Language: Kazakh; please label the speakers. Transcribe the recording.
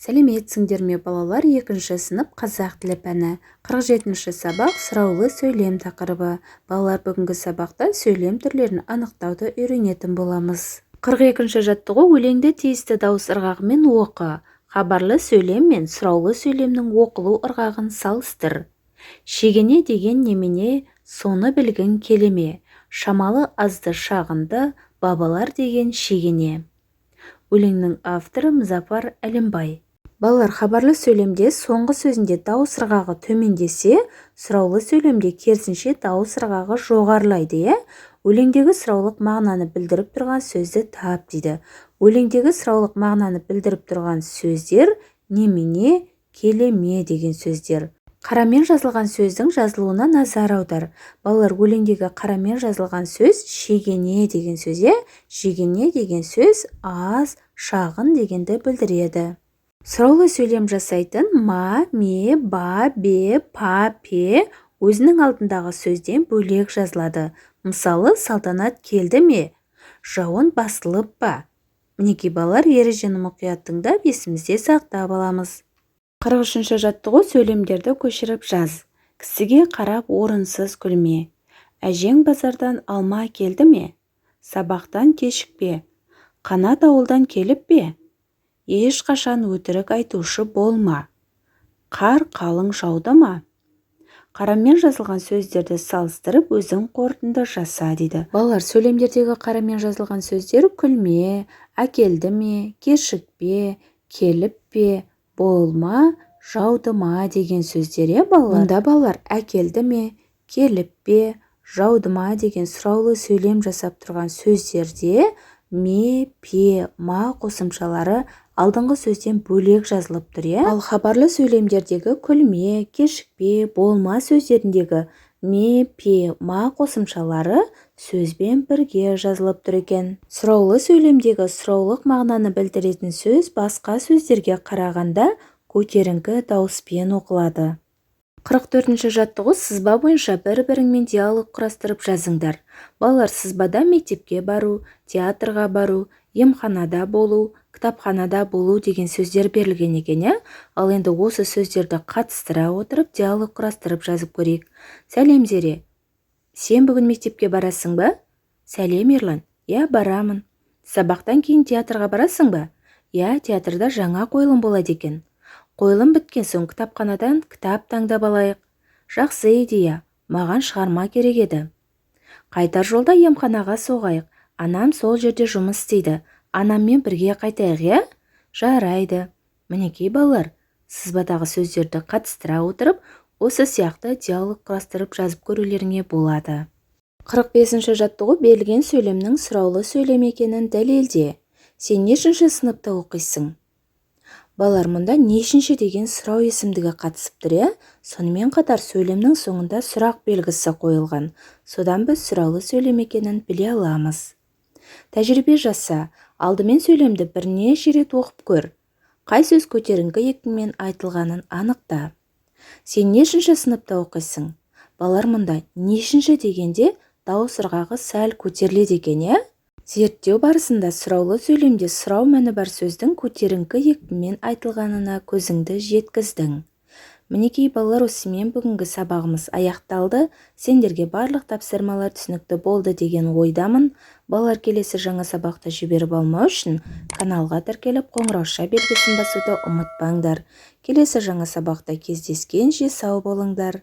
Speaker 1: Сәлеметсіңдер ме балалар, 2 сынып қазақ тілі пәні. 47-ші сабақ сұраулы сөйлем тақырыбы. Балалар, бүгінгі сабақта сөйлем түрлерін анықтауды үйренетін боламыз. 42-ші жаттығу: өлеңді тиісті дауыс ырғағымен оқы. Хабарлы сөйлем мен сұраулы сөйлемнің оқылу ырғағын салыстыр. Шегене деген немене, соны білгін келеме. Шамалы азды шағынды, бабалар деген шегене. Өлеңнің авторы Мұзафар Әлімбай. Балалар, хабарлы сөйлемде соңғы сөзінде дауыс ырғағы төмендесе, сұраулы сөйлемде керісінше дауыс ырғағы жоғарылайды. Өлеңдегі сұраулық мағынаны білдіріп тұрған сөзді тап дейді. Өлеңдегі сұраулық мағынаны білдіріп тұрған сөздер немене, келеме деген сөздер. Қарамен жазылған сөздің жазылуына назар аудар. Балалар, өлеңдегі қарамен жазылған сөз шегене деген сөз. Шегене деген сөз аз, шағын дегенді білдіреді. Сұраулы сөйлем жасайтын ма, ме, ба, бе, па, пе өзінің алдындағы сөзден бөлек жазылады. Мысалы, Салтанат келді ме? Жауын басылып па? Мінекей балалар, ережені мұқият тыңдап, есімізде сақтап аламыз. 43-ші жаттығу: сөйлемдерді көшіріп жаз. Кісіге қарап орынсыз күлме. Әжең базардан алма келді ме? Сабақтан кешікпе. Қанат ауылдан келіп бе? Ешқашан өтірік айтушы болма. Қар қалың жауды ма? Қарамен жазылған сөздерді салыстырып, өзің қорытынды жаса дейді. Балалар, сөйлемдердегі қарамен жазылған сөздер күлме, әкелді ме, кешікпе, келіп пе, болма, жауды ма деген сөздер. Мұнда балалар әкелді ме, келіп пе, жауды ма деген сұраулы сөйлем жасап тұрған сөздерде ме, пе, ма қосымшалары алдыңғы сөзден бөлек жазылып тұр. Ал хабарлы сөйлемдердегі күлме, кешікпе, болма сөздеріндегі ме, пе, ма қосымшалары сөзбен бірге жазылып тұр екен. Сұраулы сөйлемдегі сұраулық мағынаны білдіретін сөз басқа сөздерге қарағанда көтеріңкі дауыспен оқылады. 44-ші жаттығу: сызба бойынша бір-біріңмен диалог құрастырып жазыңдар. Балалар, сызбада мектепке бару, театрға бару, емханада болу, кітапханада болу деген сөздер берілген екен. Ал енді осы сөздерді қатыстыра отырып диалог құрастырып жазып көрейік. Сәлем Зере, сен бүгін мектепке барасың ба? Сәлем Ерлан, барамын. Сабақтан кейін театрға барасың ба? Театрда жаңа қойылым болады екен. Қойылым біткен соң кітапханадан кітап таңдап алайық. Жақсы идея, маған шығарма керек еді. Қайтар жолда емханаға соғайық. Анам сол жерде жұмыс істейді. Анаммен бірге қайтайық, Жарайды. Мінекей балалар, сызбадағы сөздерді қатыстыра отырып, осы сияқты диалог құрастырып жазып көрулеріңе болады. 45-ші жаттығу: берілген сөйлемнің сұраулы сөйлем екенін дәлелде. Сен нешінші сыныпта оқисың? Балалар, мұнда нешінші деген сұрау есімдігі қатысып тұр. Сонымен қатар сөйлемнің соңында сұрақ белгісі қойылған. Содан біз сұраулы сөйлем екенін біле аламыз. Тәжірибе жаса. Алдымен сөйлемді бірнеше рет оқып көр. Қай сөз көтеріңкі екпінмен айтылғанын анықта. Сен нешінші сыныпта оқисың? Балалар, мұнда нешінші дегенде дауыс ырғағы сәл көтеріледі екен. Зерттеу барысында сұраулы сөйлемде сұрау мәні бар сөздің көтеріңкі екпінмен айтылғанына көзіңді жеткіздің. Мінекей балалар, осымен бүгінгі сабағымыз аяқталды. Сендерге барлық тапсырмалар түсінікті болды деген ойдамын. Балалар, келесі жаңа сабақты жіберіп алмау үшін каналға тіркеліп қоңырауша белгісін басуды ұмытпаңдар. Келесі жаңа сабақта кездескенше сау болыңдар.